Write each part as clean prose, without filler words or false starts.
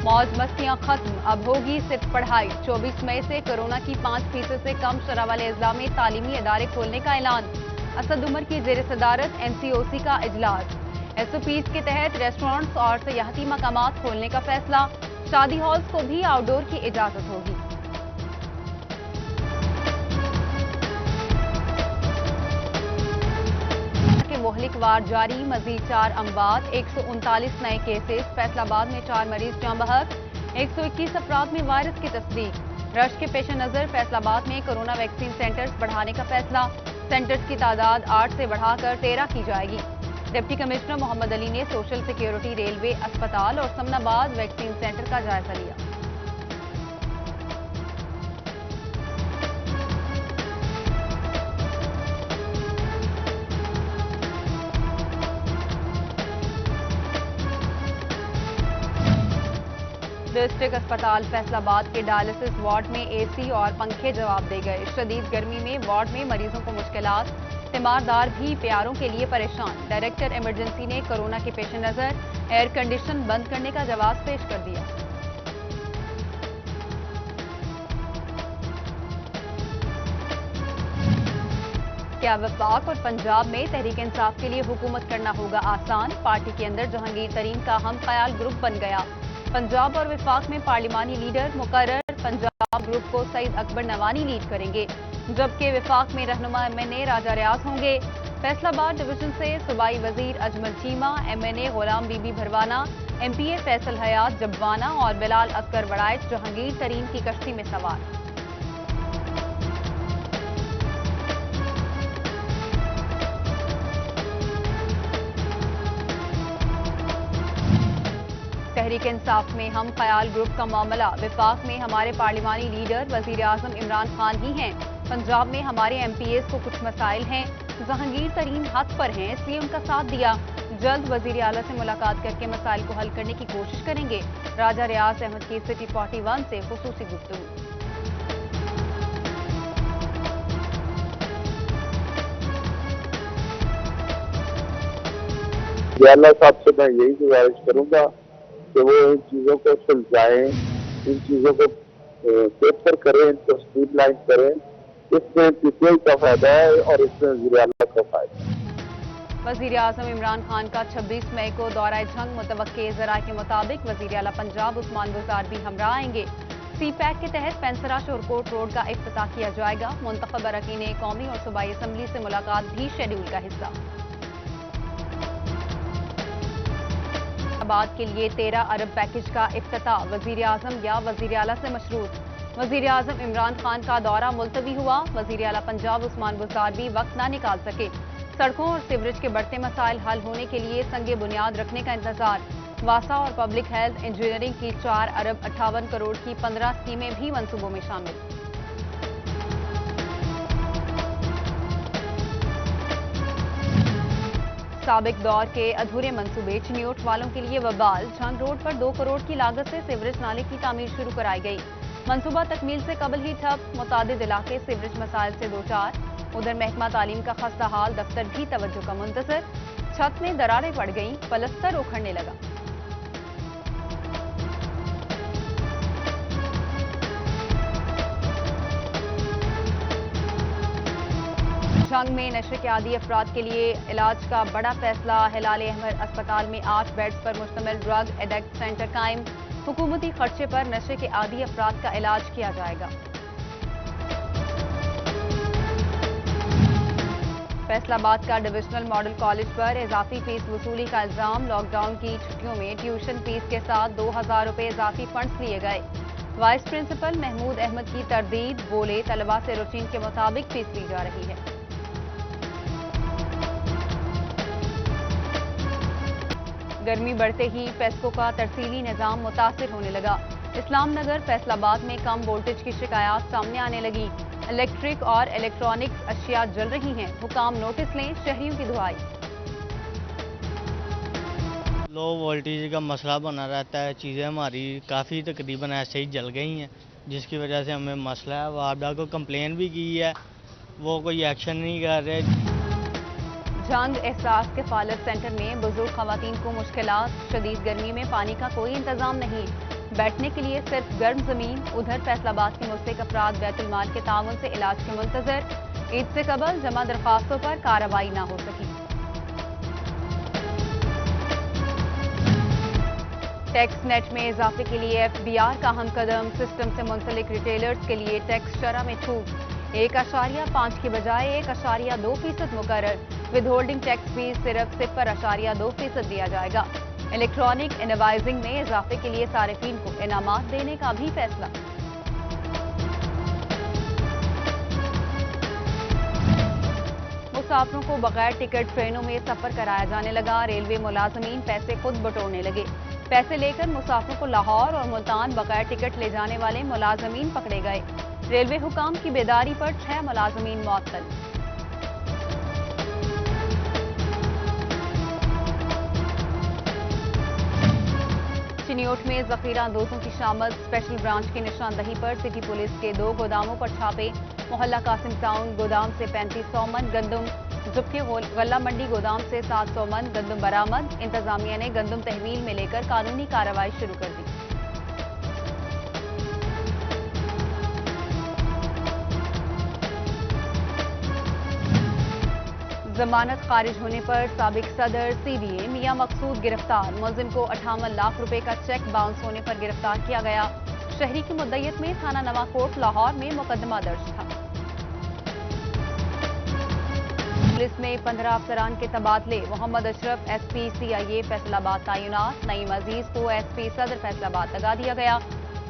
मौज मस्तियां खत्म, अब होगी सिर्फ पढ़ाई। 24 मई से कोरोना की 5% से कम शरह वाले अजला में तालीमी इदारे खोलने का ऐलान। असद उमर की जेर सदारत MCOC का इजलास। SOPs के तहत रेस्टोरेंट्स और सियाहती मकामात खोलने का फैसला। शादी हॉल्स को भी आउटडोर की इजाजत होगी। मोहलिकवार जारी, मजीद 4 अमवात, 139 नए केसेस। फैसलाबाद में 4 मरीज जान बहक, 121 अफराद में वायरस की तस्दीक। रश के पेश नजर फैसलाबाद में कोरोना वैक्सीन सेंटर्स बढ़ाने का फैसला। सेंटर्स की तादाद 8 से बढ़ाकर 13 की जाएगी। डिप्टी कमिश्नर मोहम्मद अली ने सोशल सिक्योरिटी, रेलवे, अस्पताल और समनाबाद वैक्सीन सेंटर का जायजा लिया। डिस्ट्रिक्ट अस्पताल फैसलाबाद के डायलिसिस वार्ड में AC और पंखे जवाब दे गए। शदीद गर्मी में वार्ड में मरीजों को मुश्किलात, तीमारदार भी प्यारों के लिए परेशान। डायरेक्टर इमरजेंसी ने कोरोना के पेश नजर एयर कंडीशन बंद करने का जवाब पेश कर दिया। क्या वफाक और पंजाब में तहरीक इंसाफ के लिए हुकूमत करना होगा आसान? पार्टी के अंदर जहांगीर तरीन का हम ख्याल ग्रुप बन गया। पंजाब और वफाक में पार्लिमानी लीडर मुकर्रर। पंजाब ग्रुप को सईद अकबर नवानी लीड करेंगे, जबकि वफाक में रहनुमा MNA राजा रियाज होंगे। फैसलाबाद डिवीजन से सूबाई वजीर अजमल चीमा, MNA गुलाम बीबी भरवाना, MPA फैसल हयात जब्बाना और बिलाल असगर वड़ाइच जहांगीर तरीन की कश्ती में सवार। तहरीक इंसाफ में हम ख्याल ग्रुप का मामला। वफाक में हमारे पार्लिमानी लीडर वजीर आजम इमरान खान ही हैं। पंजाब में हमारे MPAs को कुछ मसाइल हैं। जहांगीर तरीन हद पर हैं, इसलिए उनका साथ दिया। जल्द वजीर आला से मुलाकात करके मसाइल को हल करने की कोशिश करेंगे। राजा रियाज अहमद की सिटी 41 से खुसूसी गुफ्तगू। अल्लाह साहब से मैं यही गुजारिश करूंगा कि वो इन चीज़ों को सुलझाएं, इन चीज़ों को बेहतर करें, इनको स्ट्रीमलाइन करें। इसमें PTI का फायदा है और इसमें वज़ीर आला का फायदा है। वज़ीर आज़म इमरान खान का 26 मई को दौरा जंग मुतवक्के। ज़राए के मुताबिक वज़ीर आला पंजाब उस्मान बुज़दार भी हमरा आएंगे। CPAC के तहत पेंसरा शोरकोट रोड का इफ्तिताह किया जाएगा। मुंतखब अरकान कौमी और सूबाई असम्बली से मुलाकात भी शेड्यूल का हिस्सा। बाद के लिए 13 अरब पैकेज का इफ्तिताह। वजीर आजम या वजीर आला से मशरूत। वजीर आजम इमरान खान का दौरा मुलतवी हुआ। वजीर आला पंजाब उस्मान बुज़दार भी वक्त न निकाल सके। सड़कों और सीवरेज के बढ़ते मसाइल हल होने के लिए संगे बुनियाद रखने का इंतजार। वासा और पब्लिक हेल्थ इंजीनियरिंग की 4 अरब 58 करोड़ की 15 स्कीमें भी मंसूबों में शामिल। साबिक दौर के अधूरे मंसूबे चिन्योट वालों के लिए वबाल। झंग रोड पर 2 करोड़ की लागत से सीवरेज नाले की तामीर शुरू कराई गई। मंसूबा तकमील से कबल ही ठप। मुतादिद इलाके सीवरेज मसाइल से दो चार। उधर महकमा तालीम का खस्ता हाल, दफ्तर भी तवज्जो का मुंतज़िर। छत में दरारें पड़ गईं, पलस्तर उखड़ने लगा। जंग में नशे के आदी अफराद के लिए इलाज का बड़ा फैसला। हिलाल अहमद अस्पताल में 8 बेड्स पर मुश्तमिल ड्रग एडिक्ट सेंटर कायम। हुकूमती खर्चे पर नशे के आदी अफराद का इलाज किया जाएगा। फैसलाबाद का डिविजनल मॉडल कॉलेज पर इजाफी फीस वसूली का इल्जाम। लॉकडाउन की छुट्टियों में ट्यूशन फीस के साथ 2000 रुपए इजाफी फंड्स लिए गए। वाइस प्रिंसिपल महमूद अहमद की तरदीद, बोले तलबा से रूटीन के मुताबिक फीस ली जा रही है। गर्मी बढ़ते ही पेस्को का तरसीली निजाम मुतासिर होने लगा। इस्लाम नगर फैसलाबाद में कम वोल्टेज की शिकायत सामने आने लगी। इलेक्ट्रिक और इलेक्ट्रॉनिक्स अशिया जल रही हैं। हुकाम नोटिस लें, शहरियों की दुआई। लो वोल्टेज का मसला बना रहता है। चीज़ें हमारी काफ़ी तकरीबन ऐसे ही जल गई हैं, जिसकी वजह से हमें मसला है। वार्डा को कंप्लेन भी की है, वो कोई एक्शन नहीं कर रहे। जंग एहसास किफालत सेंटर में बुजुर्ग खवातीन को मुश्किलात। शदीद गर्मी में पानी का कोई इंतजाम नहीं। بیٹھنے کے لیے صرف گرم زمین. ادھر فیصل آباد کے مستحق افراد بیت المال کے تعاون سے علاج کے منتظر. عید سے قبل جمع درخواستوں پر کارروائی نہ ہو سکی. ٹیکس نیٹ میں اضافے کے لیے ایف بی آر کا اہم قدم. سسٹم سے منسلک ریٹیلرز کے لیے ٹیکس شرح میں چھوٹ 1.5 کی بجائے 1.2% مقرر. ود ہولڈنگ ٹیکس بھی صرف 0.2% دیا جائے گا. الیکٹرانک انوائزنگ میں اضافے کے لیے صارفین کو انعامات دینے کا بھی فیصلہ. مسافروں کو بغیر ٹکٹ ٹرینوں میں سفر کرایا جانے لگا. ریلوے ملازمین پیسے خود بٹورنے لگے. پیسے لے کر مسافروں کو لاہور اور ملتان بغیر ٹکٹ لے جانے والے ملازمین پکڑے گئے. ریلوے حکام کی بیداری پر 6 ملازمین معطل. چنیوٹ میں ذخیرہ اندوزوں کی شامت. اسپیشل برانچ کی نشاندہی پر سٹی پولیس کے 2 گوداموں پر چھاپے. محلہ قاسم ٹاؤن گودام سے 3500 من گندم جبکہ غلہ منڈی گودام سے 700 من گندم برآمد. انتظامیہ نے گندم تحویل میں لے کر قانونی کارروائی شروع کر دی. ضمانت خارج ہونے پر سابق صدر سی بی اے میاں مقصود گرفتار. ملزم کو 58 لاکھ روپے کا چیک باؤنس ہونے پر گرفتار کیا گیا. شہری کی مدعیت میں تھانہ نواں کوٹ لاہور میں مقدمہ درج تھا. پولیس میں 15 افسران کے تبادلے. محمد اشرف ایس پی سی آئی اے فیصل آباد تعینات. نعیم عزیز کو ایس پی صدر فیصل آباد لگا دیا گیا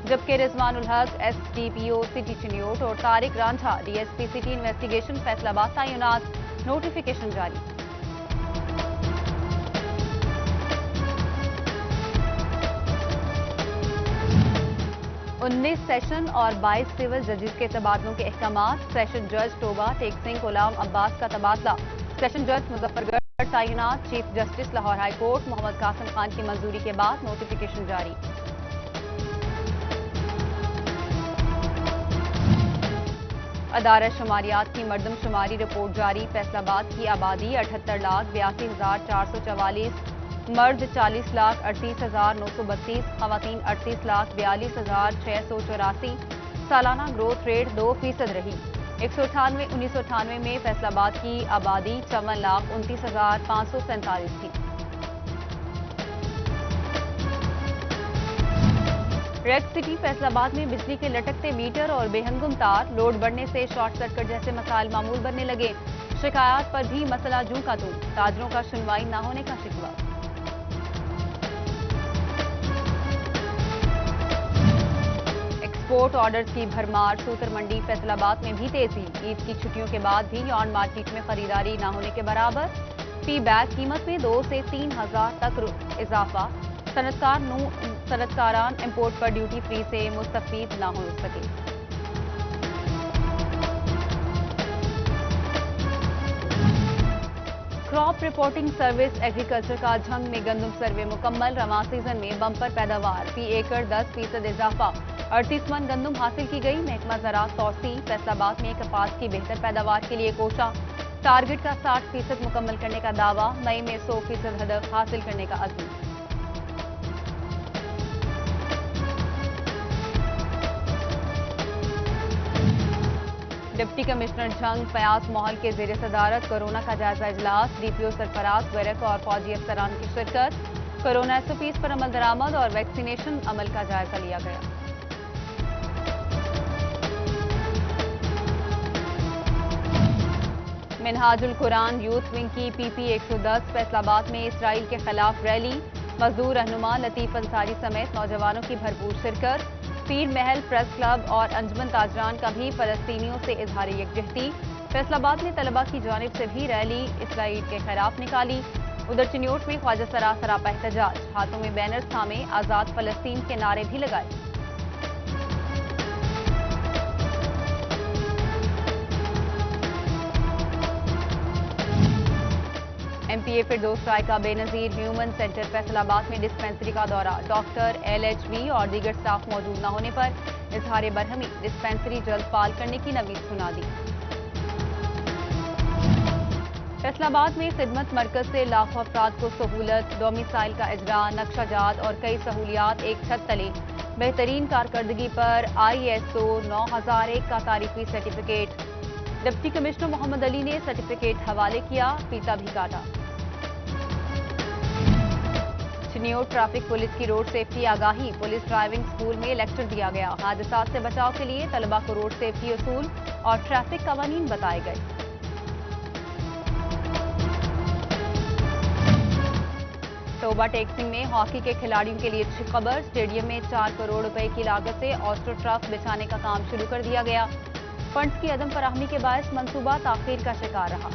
جبکہ رضوان الحق ایس ڈی پی او سٹی چنیوٹ اور Tariq Ranjha D S P city investigation Faisal آباد تعینات. نوٹیفیکیشن جاری. انیس سیشن اور 22 سول ججز کے تبادلوں کے احکامات. سیشن جج ٹوبہ ٹیک سنگھ غلام عباس کا تبادلہ. سیشن جج مظفر گڑھ تعینات. Chief justice Lahore high court Muhammad Qasim Khan کی منظوری کے بعد نوٹیفیکیشن جاری. ادارہ شماریات کی مردم شماری رپورٹ جاری. فیصل آباد کی آبادی 78,82,444. مرد 40,38,932. خواتین 38,42,684. سالانہ گروتھ ریٹ 2% رہی. 1998 میں فیصل آباد کی آبادی 54,29,547 تھی. ریڈ سٹی فیصل آباد میں بجلی کے لٹکتے میٹر اور بے ہنگم تار. لوڈ بڑھنے سے شارٹ سرکٹ جیسے مسائل معمول بننے لگے. شکایات پر بھی مسئلہ جوں کا توں. تاجروں کا سنوائی نہ ہونے کا شکوہ. ایکسپورٹ آرڈرز کی بھرمار. سوتر منڈی فیصل آباد میں بھی تیزی. عید کی چھٹیوں کے بعد بھی آن مارکیٹ میں خریداری نہ ہونے کے برابر. فی بیگ قیمت میں 2 سے 3 ہزار تک اضافہ. صنعتکاران امپورٹ پر ڈیوٹی فری سے مستفید نہ ہو سکے. Crop reporting service. ایگریکلچر کا جھنگ میں گندم سروے مکمل. رواں سیزن میں بمپر پیداوار. فی ایکڑ 10% اضافہ. 38 من گندم حاصل کی گئی. محکمہ زراعت توسیع. فیصل آباد میں کپاس کی بہتر پیداوار کے لیے کوشاں. ٹارگٹ کا 60% مکمل کرنے کا دعویٰ. مئی میں 100% ہدف حاصل کرنے کا عزم. ڈپٹی کمشنر جھنگ فیاض محل کے زیر صدارت کورونا کا جائزہ اجلاس. ڈی پی او سرفراز بیرک اور فوجی افسران کی شرکت. کورونا ایس او پیز پر عمل درآمد اور ویکسینیشن عمل کا جائزہ لیا گیا. منہاج القرآن یوتھ ونگ کی پی پی 110 فیصل آباد میں اسرائیل کے خلاف ریلی. مزدور رہنما لطیف انصاری سمیت نوجوانوں کی بھرپور شرکت. پیر محل پریس کلب اور انجمن تاجران کا بھی فلسطینیوں سے اظہار یکجہتی. فیصل آباد میں طلبہ کی جانب سے بھی ریلی اسرائیل کے خلاف نکالی. ادھر چنیوٹ میں خواجہ سراپا احتجاج. ہاتھوں میں بینرز تھامے آزاد فلسطین کے نعرے بھی لگائے. ایم پی اے فردوس رائے کا بے نظیر ہیومن سینٹر فیصل آباد میں ڈسپنسری کا دورہ. ڈاکٹر ایل ایچ وی اور دیگر سٹاف موجود نہ ہونے پر اظہار برہمی. ڈسپنسری جلد فعال کرنے کی نوید سنا دی. फैसलाबाद में खिदमत मरकज से लाखों अफराद को सहूलत, डोमिसाइल का इजरा, नक्शा जात और कई सहूलियात एक छत तले। बेहतरीन कारकर्दगी पर ISO 9001 का तारीफी certificate. Deputy commissioner Muhammad Ali ने सर्टिफिकेट हवाले किया, फीता भी काटा। चिन्योट ट्रैफिक पुलिस की रोड सेफ्टी आगाही, पुलिस ड्राइविंग स्कूल में लेक्चर दिया गया। हादसात से बचाव के लिए तलबा को रोड सेफ्टी उसूल और ट्रैफिक कवानीन बताए गए। टोबा टेक्सिंग में हॉकी के खिलाड़ियों के लिए अच्छी खबर, स्टेडियम में 4 करोड़ रुपए की लागत से ऑस्ट्रोटर्फ बिछाने का काम शुरू कर दिया गया। फंड्स की अदम फराहमी के बायस मंसूबा ताखीर का शिकार रहा।